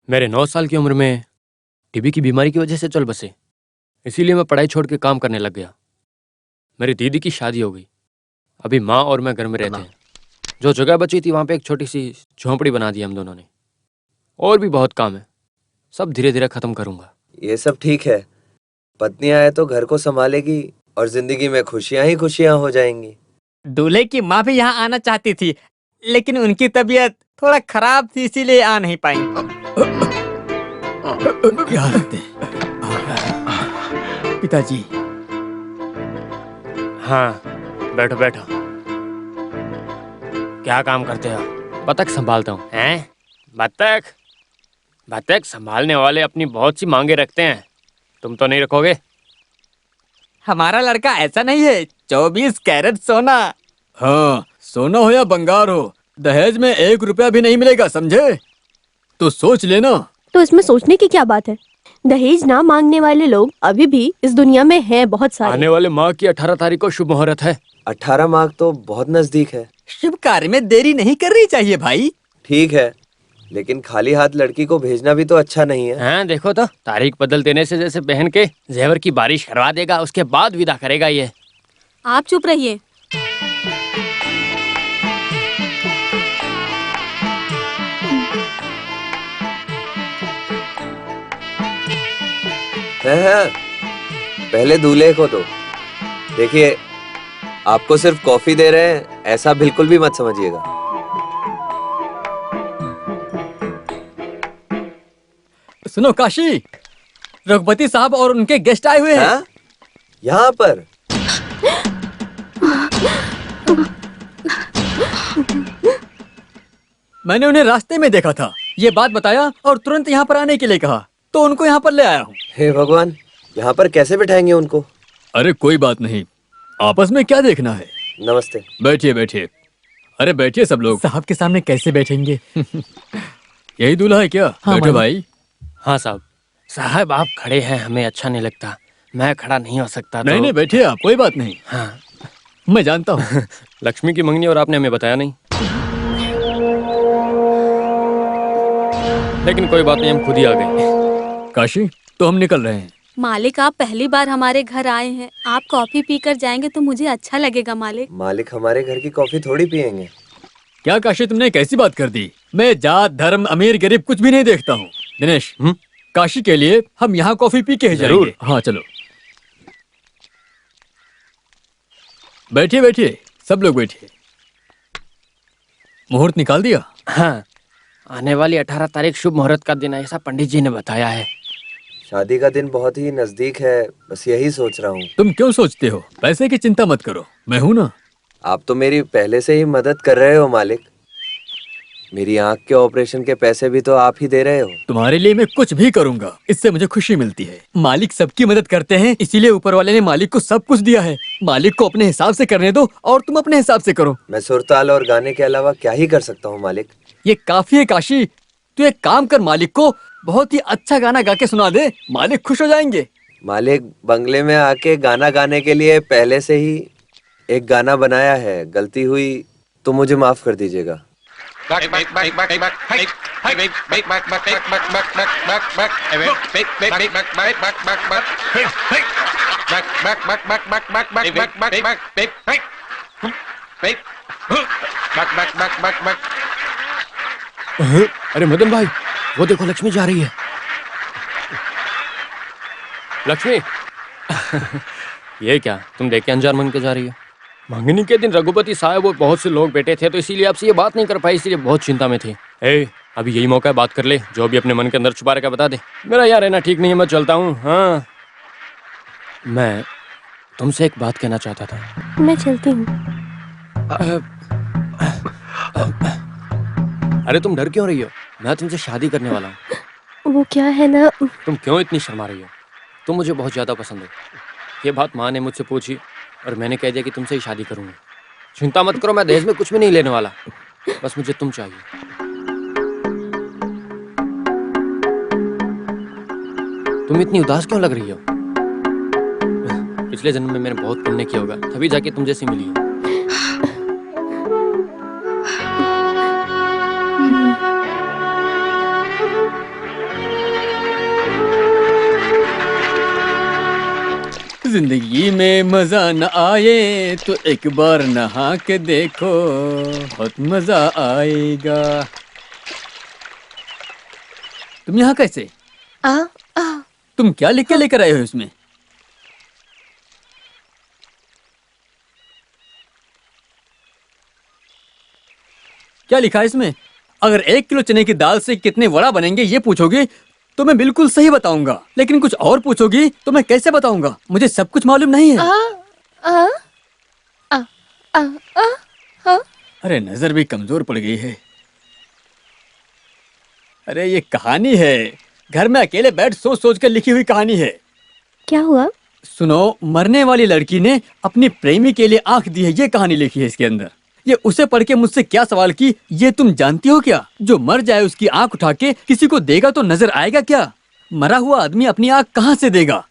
मेरे 9 साल की उम्र में टीबी की बीमारी की वजह से चल बसे, इसीलिए मैं पढ़ाई छोड़ के काम करने लग गया। मेरी दीदी की शादी हो गई। अभी माँ और मैं घर में रहते हैं। जो जगह बची थी वहाँ पे एक छोटी सी झोंपड़ी बना दी हम दोनों ने। और भी बहुत काम है, सब धीरे धीरे खत्म करूंगा। ये सब ठीक है, पत्नी आए तो घर को संभालेगी और जिंदगी में खुशियां ही खुशियां हो जाएंगी। दूल्हे की माँ भी यहाँ आना चाहती थी, लेकिन उनकी तबीयत थोड़ा खराब थी, इसीलिए आ नहीं पाई। क्या हालत है पिताजी? हाँ, बैठो बैठो। क्या काम करते हो? बतख संभालता हूँ। हैं? बतख? बतख संभालने वाले अपनी बहुत सी मांगे रखते हैं, तुम तो नहीं रखोगे? हमारा लड़का ऐसा नहीं है, 24 कैरेट सोना। हाँ, सोना हो या बंगार हो, दहेज में 1 रुपया भी नहीं मिलेगा, समझे? तो सोच लेना। तो इसमें सोचने की क्या बात है? दहेज ना मांगने वाले लोग अभी भी इस दुनिया में हैं बहुत सारे। आने वाले माह की 18 तारीख को शुभ मुहूर्त है। 18 मार्च तो बहुत नजदीक है। शुभ कार्य में देरी नहीं करनी चाहिए भाई। ठीक है, लेकिन खाली हाथ लड़की को भेजना भी तो अच्छा नहीं है। हाँ, देखो तो तारीख बदल देने से जैसे बहन के जेवर की बारिश करवा देगा, उसके बाद विदा करेगा ये। आप चुप रहिए। है, पहले दूल्हे को दो। देखिए, आपको सिर्फ कॉफी दे रहे हैं, ऐसा बिल्कुल भी मत समझिएगा। सुनो काशी, रघुपति साहब और उनके गेस्ट आए हुए हैं। यहाँ पर? मैंने उन्हें रास्ते में देखा था, ये बात बताया और तुरंत यहाँ पर आने के लिए कहा, तो उनको यहाँ पर ले आया हूँ। हे भगवान, यहाँ पर कैसे बिठाएंगे उनको? अरे कोई बात नहीं, आपस में क्या देखना है। नमस्ते। बैठिए बैठिए। अरे बैठिए सब लोग। साहब के सामने कैसे बैठेंगे? यही दूल्हा है क्या? हाँ, बैठो भाई। हाँ साहब। साहब आप खड़े हैं, हमें अच्छा नहीं लगता। मैं खड़ा नहीं हो सकता तो... नहीं बैठिए आप, कोई बात नहीं। हाँ, मैं जानता हूँ। लक्ष्मी की मंगनी और आपने हमें बताया नहीं। लेकिन कोई बात नहीं, हम खुद ही आ गए। काशी, तो हम निकल रहे हैं। मालिक, आप पहली बार हमारे घर आए हैं, आप कॉफी पीकर जाएंगे तो मुझे अच्छा लगेगा। मालिक, मालिक हमारे घर की कॉफी थोड़ी पियेंगे। क्या काशी, तुमने कैसी बात कर दी? मैं जात धर्म अमीर गरीब कुछ भी नहीं देखता हूँ। दिनेश, काशी के लिए हम यहाँ कॉफी पी के ही जाएंगे। हाँ चलो, बैठिए बैठिए, सब लोग बैठिए। मुहूर्त निकाल दिया? हाँ, आने वाली 18 तारीख शुभ मुहूर्त का दिन है, ऐसा पंडित जी ने बताया है। शादी का दिन बहुत ही नजदीक है, बस यही सोच रहा हूँ। तुम क्यों सोचते हो? पैसे की चिंता मत करो, मैं हूं ना। आप तो मेरी पहले से ही मदद कर रहे हो मालिक। मेरी आंख के ऑपरेशन के पैसे भी तो आप ही दे रहे हो। तुम्हारे लिए मैं कुछ भी करूंगा, इससे मुझे खुशी मिलती है। मालिक सबकी मदद करते हैं, इसीलिए ऊपर वाले ने मालिक को सब कुछ दिया है। मालिक को अपने हिसाब से करने दो और तुम अपने हिसाब से करो। मैं सुरताल और गाने के अलावा क्या ही कर सकता हूँ मालिक। ये काफी है काशी, तू एक काम कर, मालिक को बहुत ही अच्छा गाना गा के सुना दे, मालिक खुश हो जाएंगे। मालिक बंगले में आके गाना गाने के लिए पहले से ही एक गाना बनाया है, गलती हुई तो मुझे माफ कर दीजिएगा। अरे मदन भाई, वो देखो लक्ष्मी जा रही है। लक्ष्मी ये क्या, तुम देख के अनजान मन के जा रही हो? मंगनी के दिन रघुपति साहब और बहुत से लोग बैठे थे, तो इसीलिए आपसे ये बात नहीं कर पाई, इसीलिए बहुत चिंता में थे। अभी यही मौका है, बात कर ले, जो भी अपने मन के अंदर छुपा रखा बता दे। मेरा यार रहना ठीक नहीं है, मैं चलता हूँ। हाँ, मैं तुमसे एक बात कहना चाहता था। मैं चलती हूँ। अरे तुम डर क्यों रही हो? मैं तुमसे शादी करने वाला हूँ। वो क्या है ना, तुम क्यों इतनी शर्मा रही हो? तुम मुझे बहुत ज्यादा पसंद हो। ये बात माँ ने मुझसे पूछी और मैंने कह दिया कि तुमसे ही शादी करूंगा। चिंता मत करो, मैं दहेज में कुछ भी नहीं लेने वाला, बस मुझे तुम चाहिए। तुम इतनी उदास क्यों लग रही हो? पिछले जन्म में मैंने बहुत पुण्य किया होगा, तभी जाके तुम जैसी मिली हो। जिंदगी में मजा न आए तो एक बार नहा के देखो, बहुत मजा आएगा। तुम यहाँ कैसे? तुम क्या लिख के लेकर आए हो इसमें? क्या लिखा है इसमें? अगर 1 किलो चने की दाल से कितने वड़ा बनेंगे ये पूछोगे तो मैं बिल्कुल सही बताऊंगा, लेकिन कुछ और पूछोगी तो मैं कैसे बताऊंगा? मुझे सब कुछ मालूम नहीं है। अरे नजर भी कमजोर पड़ गई है। अरे ये कहानी है, घर में अकेले बैठ सोच सोच कर लिखी हुई कहानी है। क्या हुआ? सुनो, मरने वाली लड़की ने अपनी प्रेमी के लिए आंख दी है, ये कहानी लिखी है इसके अंदर। ये उसे पढ़ के मुझसे क्या सवाल की, ये तुम जानती हो क्या? जो मर जाए उसकी आंख उठा के किसी को देगा तो नजर आएगा क्या? मरा हुआ आदमी अपनी आंख कहाँ से देगा?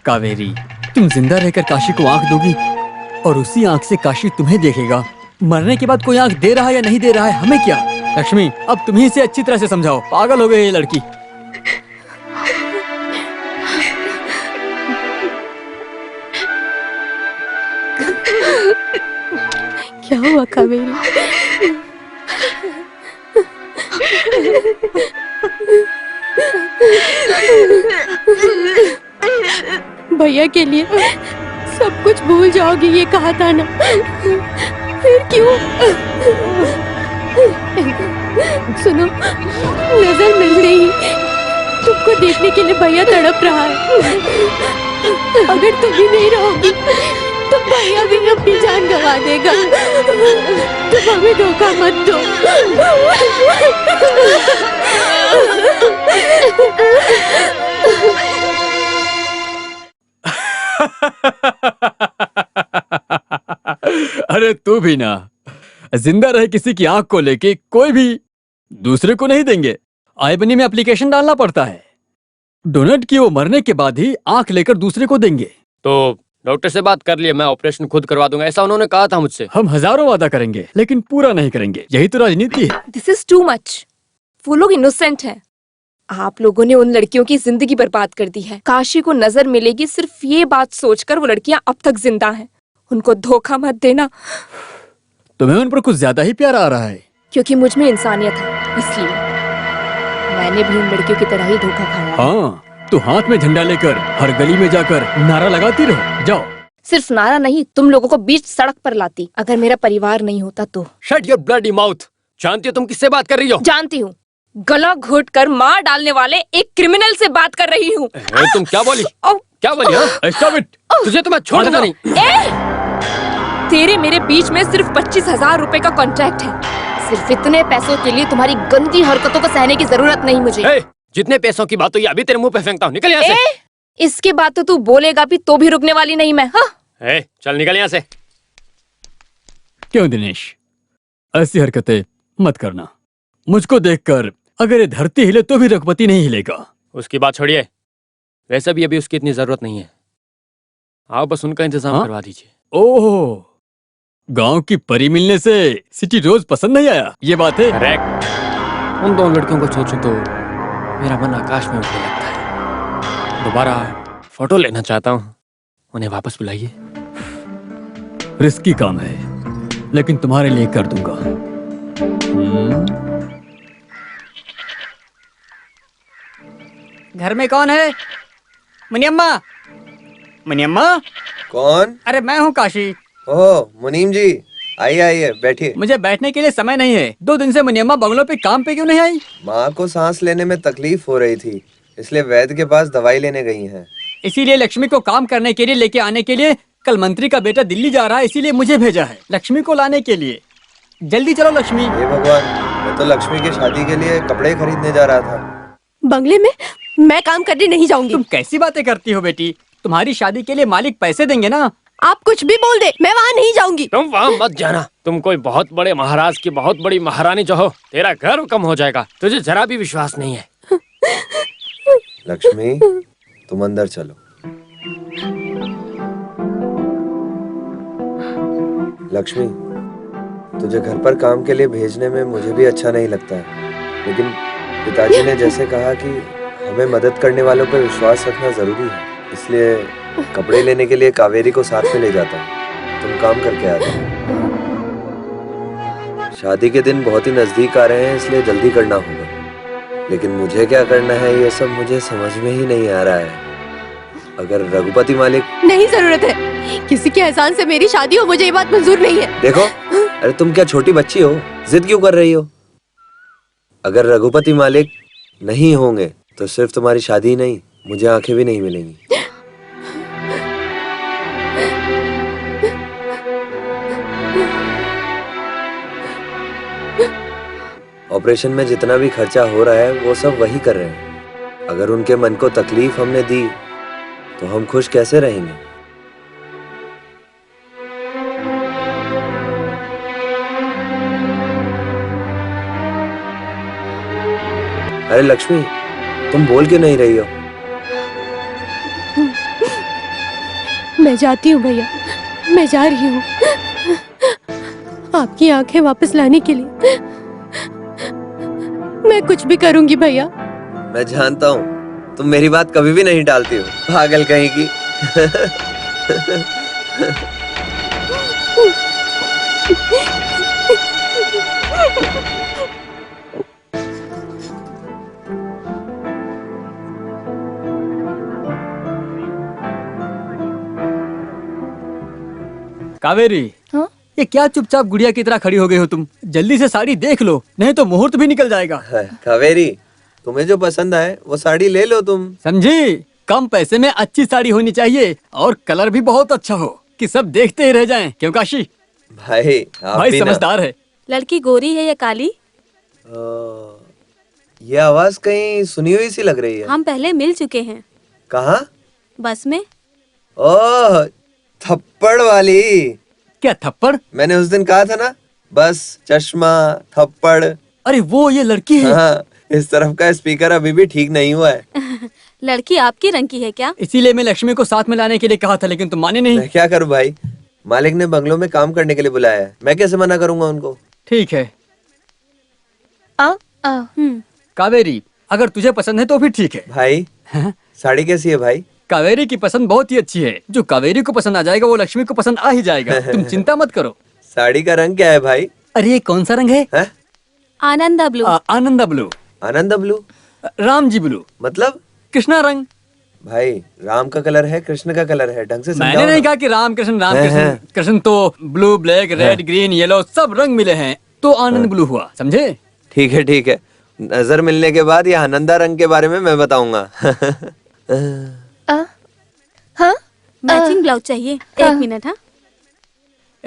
कावेरी, तुम जिंदा रहकर काशी को आंख दोगी और उसी आंख से काशी तुम्हें देखेगा। मरने के बाद कोई आंख दे रहा है या नहीं दे रहा है हमें क्या? लक्ष्मी, अब तुम ही से अच्छी तरह से समझाओ, पागल हो गई ये लड़की। क्या हुआ कावेरी? भैया के लिए सब कुछ भूल जाओगी ये कहा था ना, फिर क्यों? सुनो, नजर मिल रही, तुमको देखने के लिए भैया तड़प रहा है। अगर तुम भी नहीं रहोगी तो भैया भी अपनी जान गंवा देगा। तुम हमें धोखा मत दो। अरे तू भी ना, जिंदा रहे किसी की आंख को लेके कोई भी दूसरे को नहीं देंगे। आई बनी में एप्लीकेशन डालना पड़ता है। डोनेट की वो मरने के बाद ही आंख लेकर दूसरे को देंगे। तो डॉक्टर से बात कर लिए, मैं ऑपरेशन खुद करवा दूंगा, ऐसा उन्होंने कहा था मुझसे। हम हजारों वादा करेंगे लेकिन पूरा नहीं करेंगे, यही तो राजनीति है। This is too much. वो लोग इनोसेंट हैं। आप लोगों ने उन लड़कियों की जिंदगी बर्बाद कर दी है। काशी को नजर मिलेगी सिर्फ ये बात सोचकर वो लड़कियां अब तक जिंदा हैं। उनको धोखा मत देना। तुम्हें उन पर कुछ ज्यादा ही प्यार आ रहा है। क्योंकि मुझ में इंसानियत है, इसलिए मैंने भी उन लड़कियों की तरह ही धोखा खाया। हाँ, तो हाथ में झंडा लेकर हर गली में जाकर नारा लगाती रहो। जाओ। सिर्फ नारा नहीं, तुम लोगों को बीच सड़क पर लाती अगर मेरा परिवार नहीं होता तो। Shut your bloody mouth. जानती हो तुम किससे बात कर रही हो? जानती हूँ, गला घोट कर मार डालने वाले एक क्रिमिनल से बात कर रही हूँ। तुम क्या बोली? क्या बोली? हाँ? Stop it! तुझे तो मैं छोड़ूंगा नहीं। तेरे मेरे बीच में सिर्फ 25,000 रुपए का कॉन्ट्रैक्ट है। सिर्फ इतने पैसों के लिए तुम्हारी गंदी हरकतों को सहने की जरूरत नहीं मुझे। जितने पैसों की बात हुई अभी तेरे मुंह पे फेंकता हूँ, निकल यहाँ से। इसके बाद तो तू बोलेगा भी तो भी रुकने वाली नहीं मैं। हाँ? चल निकल यहाँ से। क्यों दिनेश, ऐसी हरकतें मत करना। मुझको देखकर अगर ये धरती हिले तो भी रघुपति नहीं हिलेगा। उसकी बात छोड़िए, वैसे भी अभी उसकी इतनी जरूरत नहीं है। आप बस उनका इंतजाम करवा दीजिए। ओह, गांव की परी मिलने से सिटी रोज पसंद नहीं आया, ये बात है? करेक्ट। उन दोनों लड़कियों को सोचूं तो मेरा मन आकाश में उठने लगता है। दोबारा फोटो लेना चाहता हूँ, उन्हें वापस बुलाइए। रिस्की काम है लेकिन तुम्हारे लिए कर दूंगा। घर में कौन है? मुनियम्मा, मुनियम्मा। कौन? अरे मैं हूँ काशी। ओह मुनीम जी, आइए आइए बैठिए। मुझे बैठने के लिए समय नहीं है। 2 दिन से मुनियम्मा बंगलों पे काम पे क्यों नहीं आई? माँ को सांस लेने में तकलीफ हो रही थी, इसलिए वैद्य के पास दवाई लेने गई हैं। इसीलिए लक्ष्मी को काम करने के लिए लेके आने के लिए कल मंत्री का बेटा दिल्ली जा रहा है, इसीलिए मुझे भेजा है लक्ष्मी को लाने के लिए। जल्दी चलो लक्ष्मी। हे भगवान, मैं तो लक्ष्मी की शादी के लिए कपड़े खरीदने जा रहा था। बंगले में मैं काम करने नहीं जाऊंगी। तुम कैसी बातें करती हो बेटी? तुम्हारी शादी के लिए मालिक पैसे देंगे ना। आप कुछ भी बोल दे, मैं वहाँ नहीं जाऊंगी। तुम वहाँ मत जाना। तुम कोई बहुत बड़े महाराज की बहुत बड़ी महारानी जो हो, तेरा गर्व कम हो जाएगा। तुझे जरा भी विश्वास नहीं है। लक्ष्मी, तुम अंदर चलो। लक्ष्मी, तुझे घर पर काम के लिए भेजने में मुझे भी अच्छा नहीं लगता है, लेकिन पिताजी ने जैसे कहा कि हमें मदद करने वालों पर विश्वास रखना जरूरी है, इसलिए कपड़े लेने के लिए कावेरी को साथ में ले जाता हूँ। तुम काम करके आ जाओ। शादी के दिन बहुत ही नजदीक आ रहे हैं, इसलिए जल्दी करना होगा। लेकिन मुझे क्या करना है ये सब मुझे समझ में ही नहीं आ रहा है। अगर रघुपति मालिक नहीं जरूरत है, किसी के एहसान से मेरी शादी हो, मुझे ये बात मंजूर नहीं है। देखो, अरे तुम क्या छोटी बच्ची हो, जिद क्यों कर रही हो? अगर रघुपति मालिक नहीं होंगे तो सिर्फ तुम्हारी शादी ही नहीं, मुझे आंखें भी नहीं मिलेंगी। ऑपरेशन में जितना भी खर्चा हो रहा है वो सब वही कर रहे हैं। अगर उनके मन को तकलीफ हमने दी तो हम खुश कैसे रहेंगे? अरे लक्ष्मी, तुम बोल क्यों नहीं रही हो? मैं जाती हूँ भैया, मैं जा रही हूँ आपकी आंखें वापस लाने के लिए। मैं कुछ भी करूंगी भैया। मैं जानता हूँ तुम मेरी बात कभी भी नहीं टालती हो, पागल कहीं की। कावेरी, हाँ? ये क्या चुपचाप गुड़िया की तरह खड़ी हो गई हो तुम? जल्दी से साड़ी देख लो, नहीं तो मुहूर्त भी निकल जाएगा। कावेरी, तुम्हें जो पसंद आए वो साड़ी ले लो तुम। समझी? कम पैसे में अच्छी साड़ी होनी चाहिए और कलर भी बहुत अच्छा हो कि सब देखते ही रह जाएं। क्यों काशी? भाई आप भाई भी ना। समझदार है। लड़की गोरी है या काली? ये आवाज कहीं सुनी हुई सी लग रही है। हम पहले मिल चुके हैं। कहाँ? बस में। ओह, थप्पड़ वाली। क्या थप्पड़? मैंने उस दिन कहा था ना, बस चश्मा थप्पड़। अरे वो ये लड़की है। हाँ, इस तरफ का स्पीकर अभी भी ठीक नहीं हुआ है। लड़की आपके रंग की है क्या? इसीलिए मैं लक्ष्मी को साथ में लाने के लिए कहा था, लेकिन तुम माने नहीं। मैं क्या करूँ भाई, मालिक ने बंगलों में काम करने के लिए बुलाया है, मैं कैसे मना करूंगा उनको? ठीक है आ, कावेरी, अगर तुझे पसंद है तो फिर ठीक है। भाई हाँ? साड़ी कैसी है भाई? कावेरी की पसंद बहुत ही अच्छी है। जो कावेरी को पसंद आ जाएगा वो लक्ष्मी को पसंद आ ही जाएगा। तुम चिंता मत करो। साड़ी का रंग क्या है भाई? अरे ये कौन सा रंग है? है? आनंदा ब्लू। आनंदा ब्लू। आनंद ब्लू? राम जी ब्लू। मतलब? कृष्णा रंग। भाई राम का कलर है, कृष्ण का कलर है, ढंग से समझाओ मैंने नहीं ना। कहा कि राम कृष्ण राम है, कृष्ण। है। कृष्ण तो blue, black, red, green, yellow सब रंग मिले हैं तो आनंद ब्लू हुआ, समझे? ठीक है ठीक है, नजर मिलने के बाद ये आनंदा रंग के बारे में मैं बताऊंगा। हाँ? मैचिंग ब्लाउज चाहिए। एक मिनट। हाँ,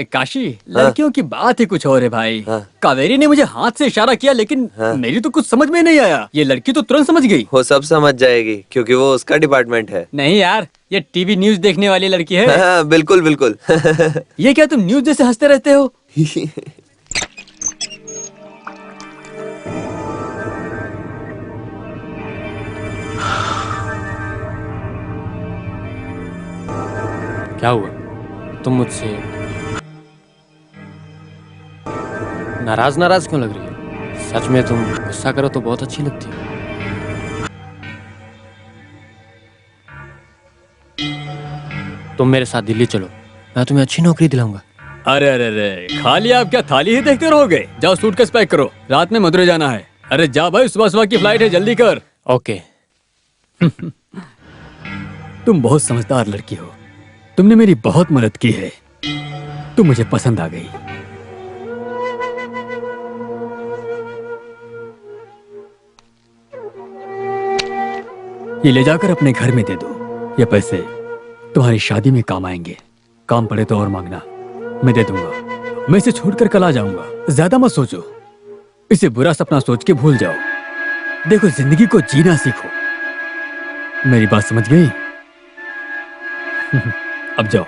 काशी, लड़कियों की बात ही कुछ और है भाई। हाँ। कावेरी ने मुझे हाथ से इशारा किया, लेकिन मेरी तो कुछ समझ में नहीं आया। ये लड़की तो तुरंत समझ गई। वो सब समझ जाएगी क्योंकि वो उसका डिपार्टमेंट है। नहीं यार, ये टीवी न्यूज देखने वाली लड़की है। हाँ, बिल्कुल बिल्कुल। ये क्या तुम न्यूज जैसे हंसते रहते हो? क्या हुआ? तुम मुझसे नाराज नाराज क्यों लग रही हो? सच में तुम गुस्सा करो तो बहुत अच्छी लगती हो। तुम मेरे साथ दिल्ली चलो, मैं तुम्हें अच्छी नौकरी दिलाऊंगा। अरे अरे अरे, खाली आप क्या थाली ही देखते रहोगे? जाओ सूटकेस पैक करो, रात में मदुरई जाना है। अरे जा भाई, सुबह सुबह की फ्लाइट है, जल्दी कर। ओके। तुम बहुत समझदार लड़की हो, तुमने मेरी बहुत मदद की है, तुम मुझे पसंद आ गई। ये ले जाकर अपने घर में दे दो। ये पैसे तुम्हारी शादी में काम आएंगे। काम पड़े तो और मांगना, मैं दे दूंगा। मैं इसे छोड़कर कल आ जाऊंगा। ज्यादा मत सोचो, इसे बुरा सपना सोच के भूल जाओ। देखो, जिंदगी को जीना सीखो। मेरी बात समझ गई? अब जाओ।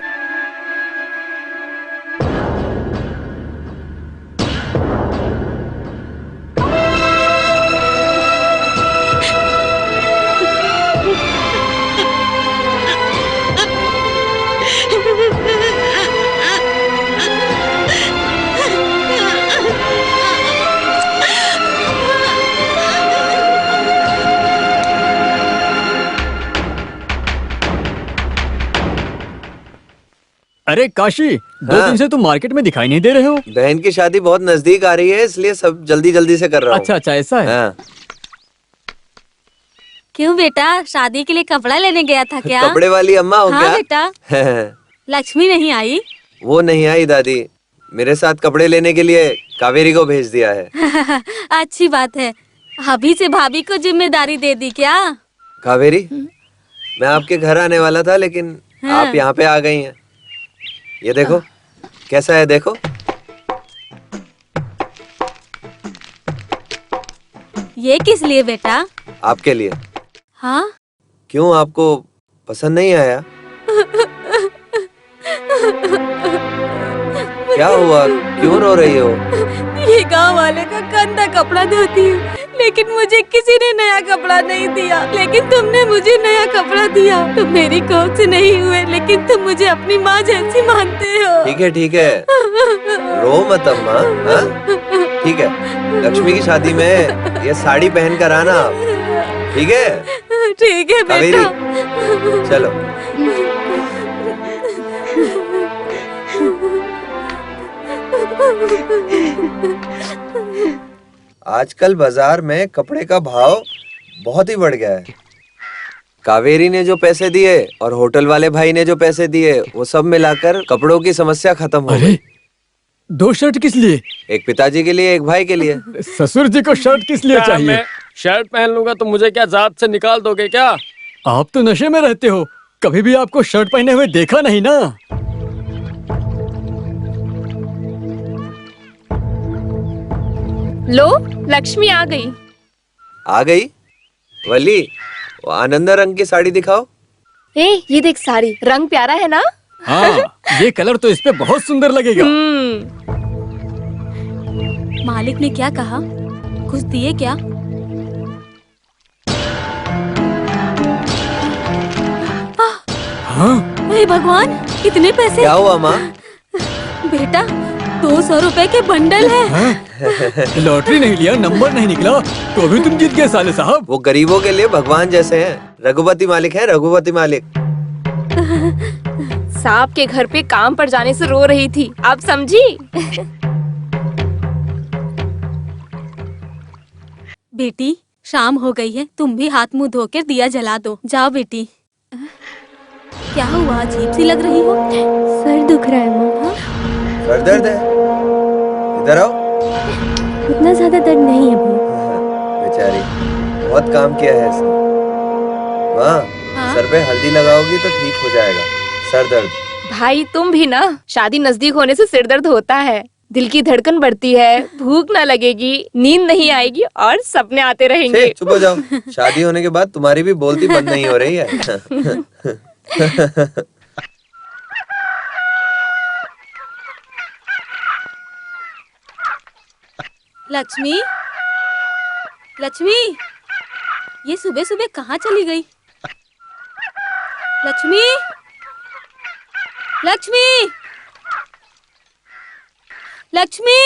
अरे काशी, 2 हाँ। दिन से तुम मार्केट में दिखाई नहीं दे रहे हो। बहन की शादी बहुत नजदीक आ रही है, इसलिए सब जल्दी जल्दी से कर रहा हूँ। अच्छा अच्छा, ऐसा है। हाँ। क्यों बेटा, शादी के लिए कपड़ा लेने गया था क्या? कपड़े वाली अम्मा हो हाँ क्या? बेटा। लक्ष्मी नहीं आई? वो नहीं आई दादी, मेरे साथ कपड़े लेने के लिए कावेरी को भेज दिया है। अच्छी बात है। अभी से भाभी को जिम्मेदारी दे दी क्या? कावेरी, मैं आपके घर आने वाला था, लेकिन हाँ। आप यहाँ पे आ गई हैं। ये देखो कैसा है, देखो। ये किस लिए बेटा? आपके लिए। हाँ? क्यों, आपको पसंद नहीं आया? क्या हुआ, क्यों रो रही हो? ये गांव वाले का गंदा कपड़ा धोती हूँ, लेकिन मुझे किसी ने नया कपड़ा नहीं दिया। लेकिन तुमने मुझे नया कपड़ा दिया। तुम मेरी कोख से नहीं हुए, लेकिन तुम मुझे अपनी माँ जैसी मानते हो। ठीक है, रो मत अम्मा। हाँ? ठीक है, लक्ष्मी की शादी में ये साड़ी पहन कर आना आप, ठीक है? ठीक है कावेरी, बेटा। चलो। आजकल बाजार में कपड़े का भाव बहुत ही बढ़ गया है। कावेरी ने जो पैसे दिए और होटल वाले भाई ने जो पैसे दिए, वो सब मिलाकर कपड़ों की समस्या खत्म हो गई। 2 शर्ट किस लिए? एक पिताजी के लिए, एक भाई के लिए। ससुर जी को शर्ट किस लिए क्या चाहिए? मैं शर्ट पहन लूंगा तो मुझे क्या जात से निकाल दोगे क्या? आप तो नशे में रहते हो, कभी भी आपको शर्ट पहने हुए देखा नहीं ना। लो, लक्ष्मी आ गई। आ गई? वली, वो आनंदा रंग की साड़ी दिखाओ। ये देख साड़ी, रंग प्यारा है ना? हाँ, ये कलर तो इस पे बहुत सुंदर लगेगा। मालिक ने क्या कहा? कुछ दिए क्या? हाँ? हे भगवान, इतने पैसे? क्या हुआ माँ? बेटा, 200 रुपए के बंडल है। लॉटरी नहीं लिया, नंबर नहीं निकला, तो भी तुम जीत गए साले साहब। वो गरीबों के लिए भगवान जैसे हैं। रघुपति मालिक है, रघुपति मालिक। साहब के घर पे काम पर जाने से रो रही थी, आप समझी? बेटी, शाम हो गई है, तुम भी हाथ मुंह धोकर दिया जला दो। जाओ बेटी। क्या हुआ, अजीब सी लग रही हो? सर दुख रहा है माँ। सर दर्द है? इधर आओ। उतना ज्यादा दर्द नहीं है भैया। बेचारी, बहुत काम किया है इसने। माँ, हाँ? सर पे हल्दी लगाओगी तो ठीक हो जाएगा सर दर्द। भाई तुम भी ना, शादी नजदीक होने से सिर दर्द होता है, दिल की धड़कन बढ़ती है, भूख ना लगेगी, नींद नहीं आएगी और सपने आते रहेंगे। छे, चुप हो जाओ। शादी होने के बाद तुम्हारी भी बोलती बंद नहीं हो रही है। लक्ष्मी, लक्ष्मी, ये सुबह सुबह कहाँ चली गई? लक्ष्मी, लक्ष्मी, लक्ष्मी।